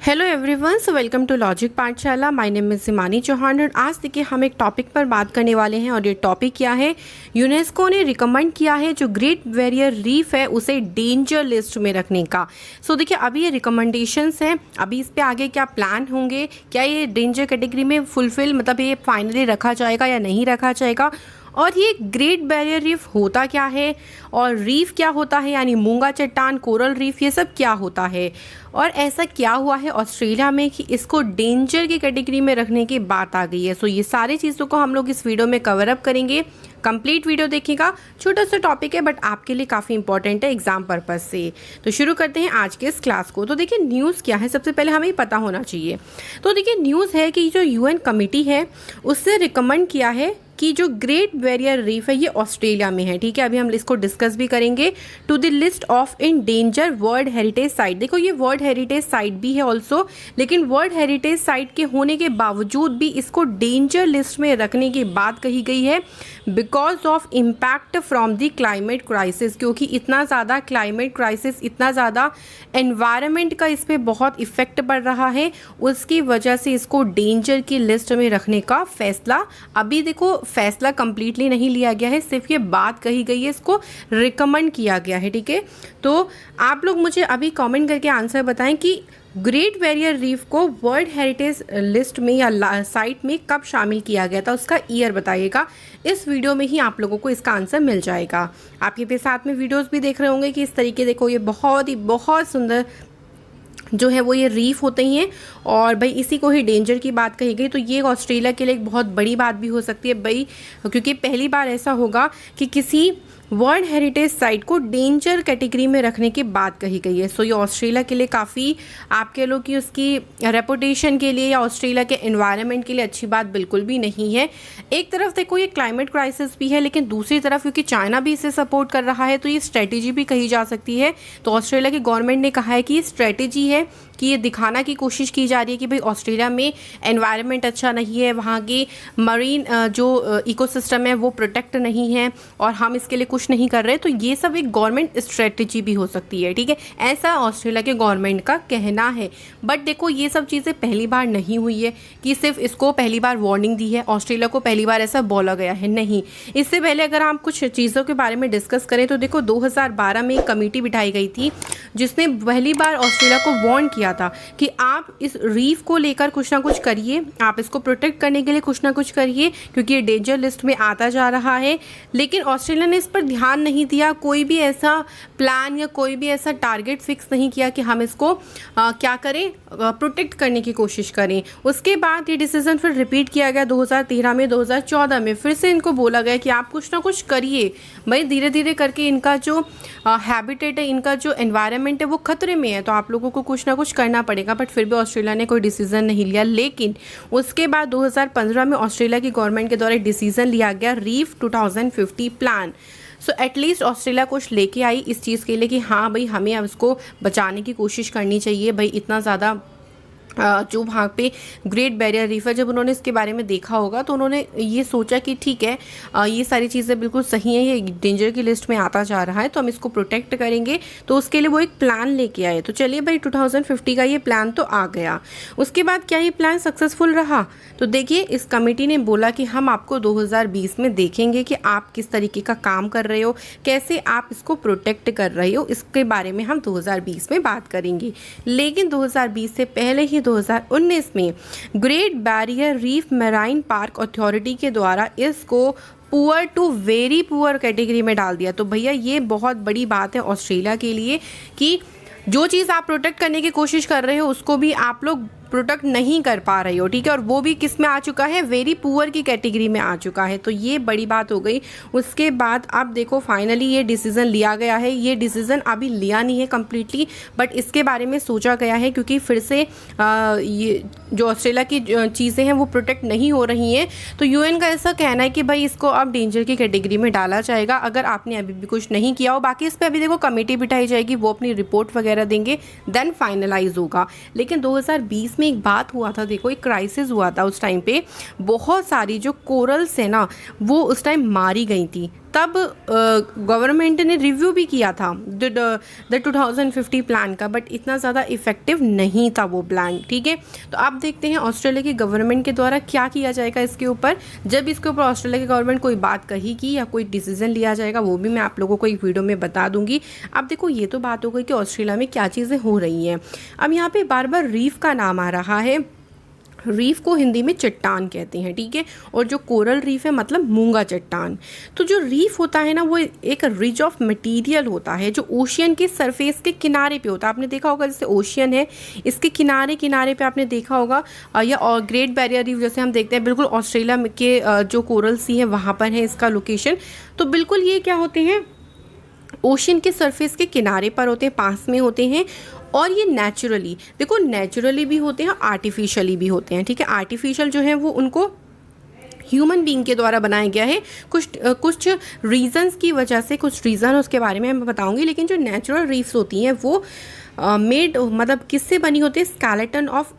Hello everyone, so welcome to logic Pathshala. My name is Simani Chauhan और आज देखिए हम एक टॉपिक पर बात करने वाले हैं और ये टॉपिक क्या है, यूनेस्को ने रिकमेंड किया है जो ग्रेट बैरियर रीफ है उसे डेंजर लिस्ट में रखने का। सो देखिए अभी ये रिकमेंडेशंस हैं, अभी इस पे आगे क्या प्लान होंगे, क्या ये डेंजर कैटेगरी में फुलफिल मतलब ये फाइनली रखा जाएगा या नहीं रखा जाएगा, और ये ग्रेट बैरियर रीफ होता क्या है और रीफ क्या होता है यानी मूंगा चट्टान, कोरल रीफ, ये सब क्या होता है और ऐसा क्या हुआ है ऑस्ट्रेलिया में कि इसको डेंजर की कैटेगरी में रखने की बात आ गई है। सो ये सारी चीज़ों को हम लोग इस वीडियो में कवर अप करेंगे। कंप्लीट वीडियो देखिएगा, छोटा सा टॉपिक है बट आपके लिए काफ़ी इंपॉर्टेंट है एग्जाम पर्पज़ से। तो शुरू करते हैं आज के इस क्लास को। तो देखिए न्यूज़ क्या है, सबसे पहले हमें पता होना चाहिए। तो देखिए न्यूज़ है कि जो यूएन कमेटी है उससे रिकमेंड किया है कि जो ग्रेट बैरियर रीफ है ये ऑस्ट्रेलिया में है। ठीक है, अभी हम इसको डिस्कस भी करेंगे। To the list of in danger world heritage site, देखो ये वर्ल्ड हेरिटेज साइट भी है ऑल्सो, लेकिन वर्ल्ड हेरिटेज साइट के होने के बावजूद भी इसको डेंजर लिस्ट में रखने की बात कही गई है because of impact from the climate crisis, क्योंकि इतना ज़्यादा क्लाइमेट क्राइसिस, इतना ज़्यादा एनवायरनमेंट का इस पर बहुत इफेक्ट पड़ रहा है, उसकी वजह से इसको डेंजर की लिस्ट में रखने का फैसला, अभी देखो फैसला कंप्लीटली नहीं लिया गया है, सिर्फ ये बात कही गई है, इसको रिकमेंड किया गया है। ठीक है, तो आप लोग मुझे अभी कमेंट करके आंसर बताएं कि ग्रेट बैरियर रीफ को वर्ल्ड हेरिटेज लिस्ट में या साइट में कब शामिल किया गया था, उसका ईयर बताइएगा। इस वीडियो में ही आप लोगों को इसका आंसर मिल जाएगा। आप ये पे साथ में वीडियोस भी देख रहे होंगे कि इस तरीके देखो ये बहुत सुंदर जो है वो ये रीफ होते ही हैं और भाई इसी को ही डेंजर की बात कही गई। तो ये ऑस्ट्रेलिया के लिए एक बहुत बड़ी बात भी हो सकती है भाई, क्योंकि पहली बार ऐसा होगा कि किसी वर्ल्ड हेरिटेज साइट को डेंजर कैटेगरी में रखने की बात कही गई है। सो ये ऑस्ट्रेलिया के लिए काफ़ी, आप कह लो कि उसकी रेपुटेशन के लिए या ऑस्ट्रेलिया के एनवायरनमेंट के लिए अच्छी बात बिल्कुल भी नहीं है। एक तरफ देखो ये क्लाइमेट क्राइसिस भी है, लेकिन दूसरी तरफ क्योंकि चाइना भी इसे सपोर्ट कर रहा है तो ये स्ट्रेटेजी भी कही जा सकती है। तो ऑस्ट्रेलिया की गवर्नमेंट ने कहा है कि ये स्ट्रेटेजी है कि ये दिखाना की कोशिश की जा रही है कि भाई ऑस्ट्रेलिया में एनवायरनमेंट अच्छा नहीं है, वहाँ की मरीन जो इकोसिस्टम है वो प्रोटेक्ट नहीं है और हम इसके लिए कुछ नहीं कर रहे। तो ये सब एक गवर्नमेंट स्ट्रेटेजी भी हो सकती है। ठीक है, ऐसा ऑस्ट्रेलिया के गवर्नमेंट का कहना है। बट देखो ये सब चीज़ें पहली बार नहीं हुई है कि सिर्फ इसको पहली बार वार्निंग दी है, ऑस्ट्रेलिया को पहली बार ऐसा बोला गया है, नहीं। इससे पहले अगर हम कुछ चीज़ों के बारे में डिस्कस करें तो देखो 2012 में एक कमेटी बिठाई गई थी जिसने पहली बार ऑस्ट्रेलिया को वार्न किया था कि आप इस रीफ को लेकर कुछ ना कुछ करिए, आप इसको प्रोटेक्ट करने के लिए कुछ ना कुछ करिए क्योंकि ये डेंजर लिस्ट में आता जा रहा है। लेकिन ऑस्ट्रेलिया ने इस पर ध्यान नहीं दिया, कोई भी ऐसा प्लान या कोई भी ऐसा टारगेट फिक्स नहीं किया कि हम इसको क्या करें, प्रोटेक्ट करने की कोशिश करें। उसके बाद ये डिसीजन फिर रिपीट किया गया 2013 में, 2014 में फिर से इनको बोला गया कि आप कुछ ना कुछ करिए भाई, धीरे धीरे करके इनका जो हैबिटेट है, इनका जो एनवायरनमेंट है वो खतरे में है, तो आप लोगों को कुछ ना कुछ करना पड़ेगा। बट फिर भी ऑस्ट्रेलिया ने कोई डिसीजन नहीं लिया। लेकिन उसके बाद 2015 में ऑस्ट्रेलिया की गवर्नमेंट के द्वारा डिसीजन लिया गया reef 2050 plan. So at least Australia कुछ लेके आई इस चीज़ के लिए कि हाँ भाई हमें अब इसको बचाने की कोशिश करनी चाहिए। भाई इतना ज़्यादा जो वहाँ पे ग्रेट बैरियर रीफ है, जब उन्होंने इसके बारे में देखा होगा तो उन्होंने ये सोचा कि ठीक है ये सारी चीज़ें बिल्कुल सही है, ये डेंजर की लिस्ट में आता जा रहा है तो हम इसको प्रोटेक्ट करेंगे। तो उसके लिए वो एक प्लान लेके आए। तो चलिए भाई 2050 का ये प्लान तो आ गया। उसके बाद क्या ये प्लान सक्सेसफुल रहा? तो देखिए इस कमेटी ने बोला कि हम आपको 2020 में देखेंगे कि आप किस तरीके का काम कर रहे हो, कैसे आप इसको प्रोटेक्ट कर रहे हो, इसके बारे में हम 2020 में बात करेंगे। लेकिन 2020 से पहले ही 2019 में Great Barrier Reef Marine Park Authority के द्वारा इसको poor to very poor category में डाल दिया। तो भैया ये बहुत बड़ी बात है ऑस्ट्रेलिया के लिए कि जो चीज़ आप प्रोटेक्ट करने की कोशिश कर रहे हो उसको भी आप लोग प्रोटेक्ट नहीं कर पा रही हो। ठीक है, और वो भी किस में आ चुका है, वेरी पुअर की कैटेगरी में आ चुका है। तो ये बड़ी बात हो गई। उसके बाद अब देखो फाइनली ये डिसीज़न लिया गया है। ये डिसीज़न अभी लिया नहीं है कम्प्लीटली, बट इसके बारे में सोचा गया है क्योंकि फिर से ये जो ऑस्ट्रेलिया की चीज़ें हैं वो प्रोटेक्ट नहीं हो रही हैं। तो यूएन का ऐसा कहना है कि भाई इसको अब डेंजर की कैटेगरी में डाला जाएगा अगर आपने अभी भी कुछ नहीं किया हो। बाकी इस पर अभी देखो कमेटी बिठाई जाएगी, वो अपनी रिपोर्ट वगैरह देंगे, देन फाइनलाइज होगा। लेकिन 2020 में एक बात हुआ था, देखो एक क्राइसिस हुआ था उस टाइम पे, बहुत सारी जो कोरल्स है ना वो उस टाइम मारी गई थी। तब गवर्नमेंट ने रिव्यू भी किया था द 2050 प्लान का, बट इतना ज़्यादा इफेक्टिव नहीं था वो प्लान। ठीक है, तो आप देखते हैं ऑस्ट्रेलिया की गवर्नमेंट के द्वारा क्या किया जाएगा इसके ऊपर। जब इसके ऊपर ऑस्ट्रेलिया की गवर्नमेंट कोई बात कहेगी या कोई डिसीजन लिया जाएगा, वो भी मैं आप लोगों को एक वीडियो में बता दूंगी। अब देखो, ये तो बात हो गई कि ऑस्ट्रेलिया में क्या चीज़ें हो रही हैं। अब यहाँ पे बार बार रीफ का नाम आ रहा है। रीफ को हिंदी में चट्टान कहते हैं। ठीक है, और जो कोरल रीफ है मतलब मूंगा चट्टान। तो जो रीफ होता है ना, वो एक रिज ऑफ मटेरियल होता है जो ओशियन के सरफेस के किनारे पे होता है। आपने देखा होगा जैसे ओशियन है, इसके किनारे किनारे पे आपने देखा होगा, या और ग्रेट बैरियर रीफ जैसे हम देखते हैं, बिल्कुल ऑस्ट्रेलिया के जो कोरल सी है वहाँ पर है इसका लोकेशन। तो बिल्कुल ये क्या होते हैं, ओशियन के सरफेस के किनारे पर होते हैं, पास में होते हैं। और ये नेचुरली, देखो नेचुरली भी होते हैं, आर्टिफिशियली भी होते हैं। ठीक है, आर्टिफिशियल जो है वो उनको ह्यूमन बीइंग के द्वारा बनाया गया है कुछ रीजंस की वजह से। कुछ रीज़न उसके बारे में मैं बताऊंगी, लेकिन जो नेचुरल रीफ्स होती हैं वो मेड मतलब किससे बनी होती है, स्केलेटन ऑफ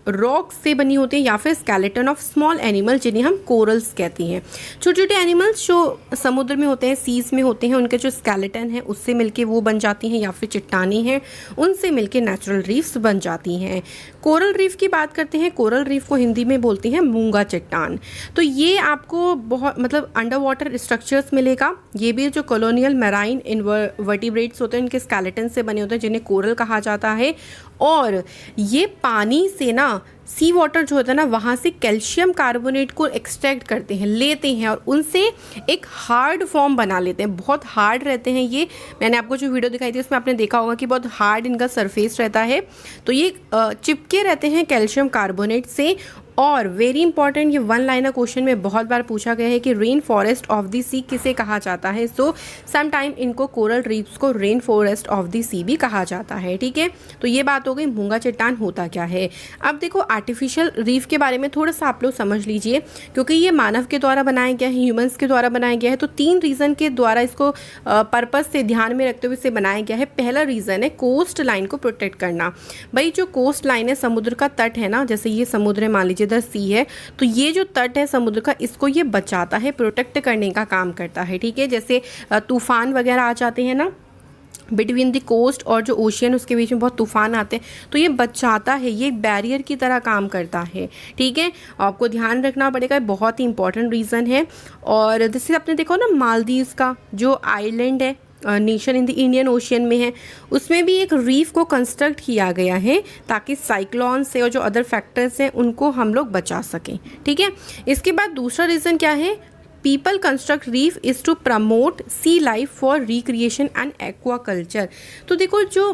रॉक से बनी होती है, या फिर स्केलेटन ऑफ स्मॉल एनिमल जिन्हें हम कोरल्स कहते हैं। छोटे छोटे एनिमल्स जो समुद्र में होते हैं, सीज में होते हैं, उनके जो स्केलेटन है उससे मिलके वो बन जाती हैं, या फिर चट्टानें हैं उनसे मिलके नेचुरल रीफ्स बन जाती हैं। कोरल रीफ की बात करते हैं। कोरल रीफ को हिंदी में बोलते हैं मूंगा चट्टान। तो ये आपको बहुत मतलब अंडर वाटर स्ट्रक्चर्स मिलेगा। ये भी जो कॉलोनियल मैराइन इनवर्टिब्रेट्स होते हैं, इनके स्केलेटन से बने होते हैं, जिन्हें कोरल कहा जाता है। और ये पानी से ना, सी वाटर जो होता है ना, वहाँ से कैल्शियम कार्बोनेट को एक्सट्रैक्ट करते हैं, लेते हैं, और उनसे एक हार्ड फॉर्म बना लेते हैं। बहुत हार्ड रहते हैं ये। मैंने आपको जो वीडियो दिखाई थी उसमें आपने देखा होगा कि बहुत हार्ड इनका सरफेस रहता है। तो ये चिपके रहते हैं कैल्शियम कार्बोनेट से। और वेरी इंपॉर्टेंट, ये वन लाइनर क्वेश्चन में बहुत बार पूछा गया है कि रेन फॉरेस्ट ऑफ द सी किसे कहा जाता है। सो सम टाइम इनको कोरल रीफ्स को रेन फॉरेस्ट ऑफ द सी भी कहा जाता है। ठीक है, तो ये बात हो गई मूंगा चट्टान होता क्या है। अब देखो, आर्टिफिशियल रीफ के बारे में थोड़ा सा आप लोग समझ लीजिए, क्योंकि ये मानव के द्वारा बनाया गया है, ह्यूमंस के द्वारा बनाया गया है। तो 3 रीज़न के द्वारा इसको पर्पस से ध्यान में रखते हुए इसे बनाया गया है। पहला रीज़न है कोस्ट लाइन को प्रोटेक्ट करना। भाई जो कोस्ट लाइन है, समुद्र का तट है ना, जैसे ये समुद्र है, मान लीजिए इधर सी है, तो ये जो तट है समुद्र का, इसको ये बचाता है, प्रोटेक्ट करने का काम करता है। ठीक है, जैसे तूफान वगैरह आ जाते हैं ना बिटवीन द कोस्ट और जो ओशियन, उसके बीच में बहुत तूफान आते हैं, तो ये बचाता है, ये बैरियर की तरह काम करता है। ठीक है, आपको ध्यान रखना पड़ेगा, बहुत ही इंपॉर्टेंट रीज़न है। और जैसे आपने देखा ना, मालदीव्स का जो आइलैंड है, nation in the Indian ocean में है, उसमें भी एक रीफ को कंस्ट्रक्ट किया गया है ताकि साइक्लोन से और जो अदर फैक्टर्स हैं उनको हम लोग बचा सकें। ठीक है, इसके बाद दूसरा रीज़न क्या है, people construct reef is to promote sea life for recreation and aquaculture. तो देखो, जो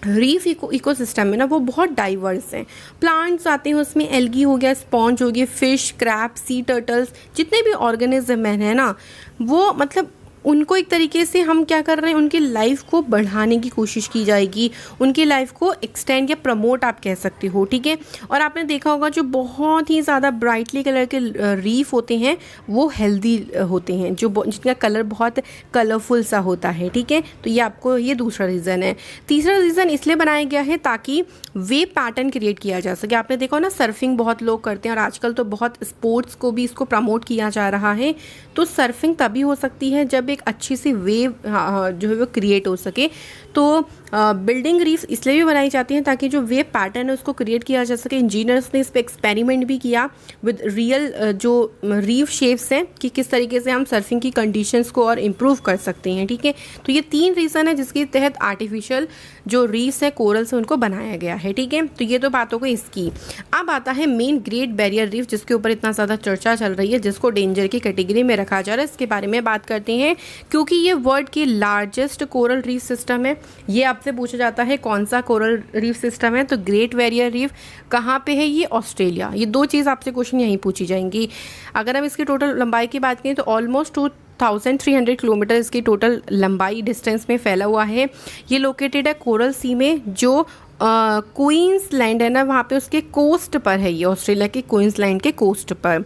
रीफ इकोसिस्टम है ना, वो बहुत डाइवर्स हैं। प्लांट्स आते हैं उसमें, एल्गी हो गया, स्पॉन्ज हो गया, फिश, क्रैब, सी टर्टल्स, जितने भी ऑर्गेनिज्म हैं ना, वो मतलब उनको एक तरीके से हम क्या कर रहे हैं, उनकी लाइफ को बढ़ाने की कोशिश की जाएगी, उनकी लाइफ को एक्सटेंड या प्रमोट आप कह सकते हो। ठीक है, और आपने देखा होगा जो बहुत ही ज़्यादा ब्राइटली कलर के रीफ होते हैं वो हेल्दी होते हैं, जो जिनका कलर बहुत कलरफुल सा होता है। ठीक है, तो ये आपको, ये दूसरा रीज़न है। तीसरा रीज़न इसलिए बनाया गया है ताकि वेव पैटर्न क्रिएट किया जा सके। आपने देखा ना, सर्फिंग बहुत लोग करते हैं, और आजकल तो बहुत स्पोर्ट्स को भी इसको प्रमोट किया जा रहा है। तो सर्फिंग तभी हो सकती है जब एक अच्छी सी वेव जो है वो क्रिएट हो सके। तो बिल्डिंग रीफ इसलिए भी बनाई जाती हैं ताकि जो वेव पैटर्न है उसको क्रिएट किया जा सके। इंजीनियर्स ने इस पर एक्सपेरिमेंट भी किया विद रियल जो रीफ शेप्स हैं कि किस तरीके से हम सर्फिंग की कंडीशंस को और इम्प्रूव कर सकते हैं। ठीक है, तो ये 3 रीज़न है जिसके तहत आर्टिफिशियल जो रीफ्स है, कोरल्स है, उनको बनाया गया है। ठीक है, तो ये तो बात हो गई इसकी। अब आता है मेन ग्रेट बैरियर रीफ, जिसके ऊपर इतना ज़्यादा चर्चा चल रही है, जिसको डेंजर की कैटेगरी में रखा जा रहा है। इसके बारे में बात करते हैं क्योंकि ये वर्ल्ड की लार्जेस्ट कोरल रीफ सिस्टम है। ये आपसे पूछा जाता है कौन सा कोरल रीफ सिस्टम है, तो ग्रेट बैरियर रीफ कहाँ पे है, ये ऑस्ट्रेलिया। ये 2 चीज़ आपसे क्वेश्चन यहीं पूछी जाएंगी। अगर हम इसकी टोटल लंबाई की बात करें तो ऑलमोस्ट 2300 किलोमीटर इसकी टोटल लंबाई डिस्टेंस में फैला हुआ है। ये लोकेटेड है कोरल सी में, जो क्वींसलैंड है ना, वहाँ पे उसके कोस्ट पर है ये, ऑस्ट्रेलिया के क्वींसलैंड के कोस्ट पर।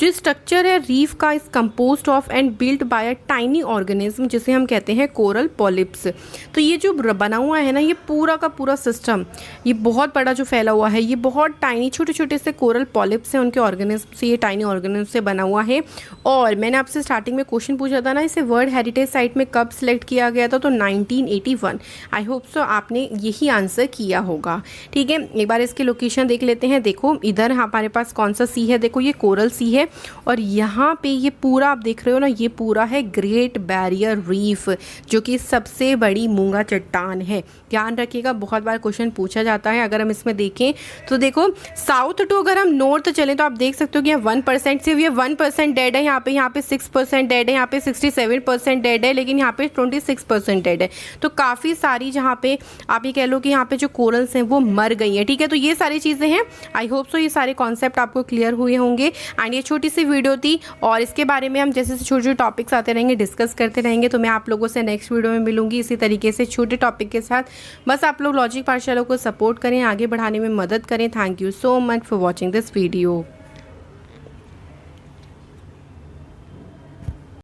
जो स्ट्रक्चर है रीफ का is composed of and built by a tiny organism जिसे हम कहते हैं कोरल पॉलिप्स। तो ये जो बना हुआ है ना, ये पूरा का पूरा सिस्टम, ये बहुत बड़ा जो फैला हुआ है, ये बहुत टाइनी छोटे छोटे से कोरल पॉलिप्स हैं, उनके ऑर्गेनिज्म से, ये टाइनी ऑर्गेनिज्म से बना हुआ है। और मैंने आपसे स्टार्टिंग में क्वेश्चन पूछा था ना, इसे वर्ल्ड हेरिटेज साइट में कब सिलेक्ट किया गया था, तो 1981। आई होप सो आपने यही आंसर किया होगा। ठीक है, एक बार इसकी लोकेशन देख लेते हैं। देखो इधर हमारे पास कौन सा सी है, देखो ये कोरल सी है, और यहाँ पे ये पूरा आप देख रहे हो ना, ये पूरा है ग्रेट बैरियर रीफ, जो कि सबसे बड़ी मूंगा चट्टान है। ध्यान रखिएगा, बहुत बार क्वेश्चन पूछा जाता है। अगर हम इसमें देखें तो देखो साउथ टू अगर हम नॉर्थ चलें तो आप देख सकते हो कि यहाँ 1% सिर्फ ये 1% डेड है, यहाँ पे 6% डेड है, यहाँ पे 67% डेड है, लेकिन यहाँ पे 26% डेड है। तो काफ़ी सारी जहाँ पे आप ये कह लो कि यहाँ पे जो कोरल्स हैं वो मर गई हैं। ठीक है, तो ये सारी चीज़ें हैं। आई होप सो ये सारे कॉन्सेप्ट आपको क्लियर हुए होंगे। एंड ये छोटी सी वीडियो थी, और इसके बारे में हम जैसे छोटे छोटे टॉपिक्स आते रहेंगे, डिस्कस करते रहेंगे। तो मैं आप लोगों से नेक्स्ट वीडियो में मिलूंगी इसी तरीके से छोटे टॉपिक के साथ। बस आप लोग लॉजिक पाठशाला को सपोर्ट करें, आगे बढ़ाने में मदद करें। Thank you so much for watching this video.